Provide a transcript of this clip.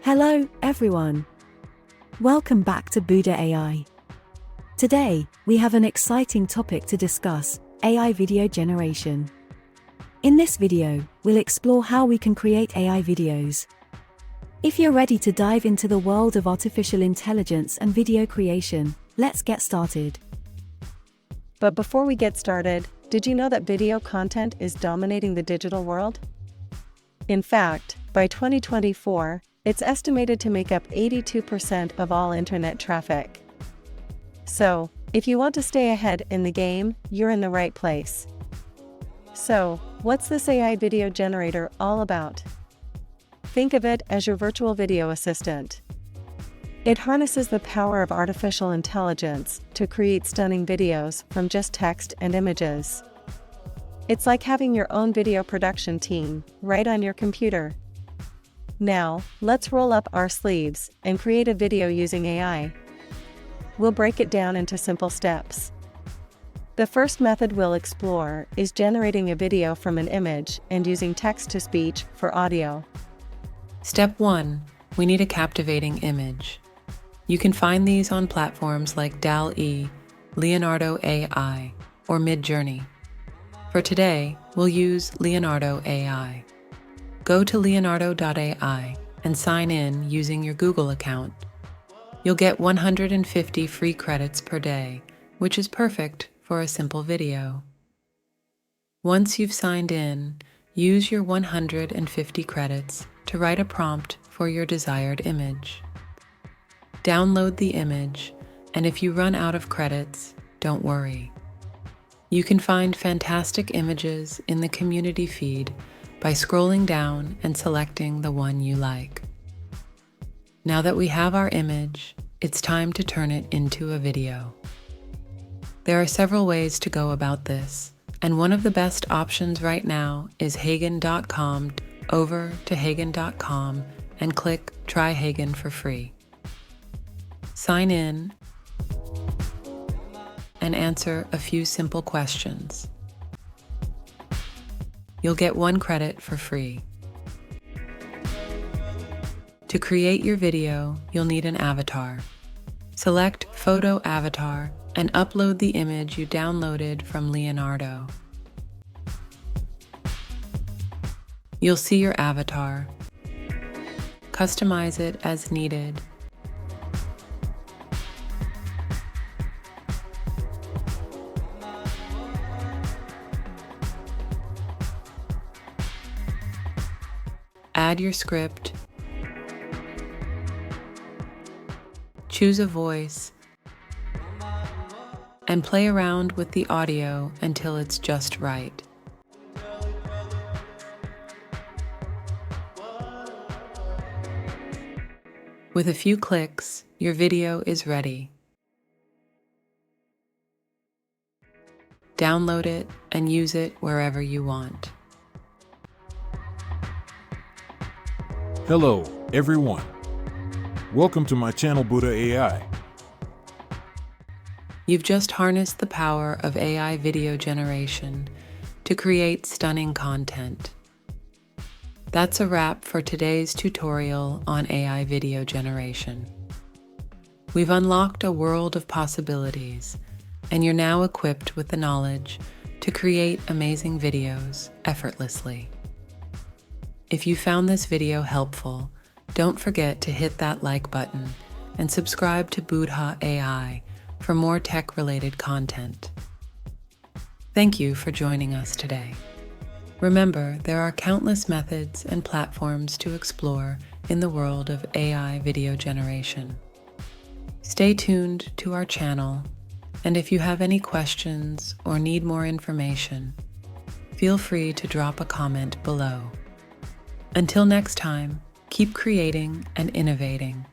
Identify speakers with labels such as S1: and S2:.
S1: Hello, everyone. Welcome back to Buddha AI. Today, we have an exciting topic to discuss: AI video generation. In this video, we'll explore how we can create AI videos. If you're ready to dive into the world of artificial intelligence and video creation, let's get started.
S2: But before we get started, did you know that video content is dominating the digital world? In fact, by 2024, it's estimated to make up 82% of all internet traffic. So, if you want to stay ahead in the game, you're in the right place. So, what's this AI video generator all about? Think of it as your virtual video assistant. It harnesses the power of artificial intelligence to create stunning videos from just text and images. It's like having your own video production team right on your computer. Now, let's roll up our sleeves and create a video using AI. We'll break it down into simple steps. The first method we'll explore is generating a video from an image and using text-to-speech for audio.
S3: Step 1. We need a captivating image. You can find these on platforms like DALL-E, Leonardo AI, or Midjourney. For today, we'll use Leonardo AI. Go to leonardo.ai and sign in using your Google account. You'll get 150 free credits per day, which is perfect for a simple video. Once you've signed in, use your 150 credits to write a prompt for your desired image. Download the image, and if you run out of credits, don't worry. You can find fantastic images in the community feed by scrolling down and selecting the one you like. Now that we have our image, it's time to turn it into a video. There are several ways to go about this, and one of the best options right now is Hagen.com. Over to Hagen.com and click Try Hagen for free. Sign in and answer a few simple questions. You'll get 1 credit for free. To create your video, you'll need an avatar. Select Photo Avatar and upload the image you downloaded from Leonardo. You'll see your avatar. Customize it as needed. Add your script. Choose a voice. And play around with the audio until it's just right. With a few clicks, your video is ready. Download it and use it wherever you want.
S4: Hello, everyone. Welcome to my channel, Buddha AI.
S3: You've just harnessed the power of AI video generation to create stunning content. That's a wrap for today's tutorial on AI video generation. We've unlocked a world of possibilities, and you're now equipped with the knowledge to create amazing videos effortlessly. If you found this video helpful, don't forget to hit that like button and subscribe to Buddha AI for more tech-related content. Thank you for joining us today. Remember, there are countless methods and platforms to explore in the world of AI video generation. Stay tuned to our channel, and if you have any questions or need more information, feel free to drop a comment below. Until next time, keep creating and innovating.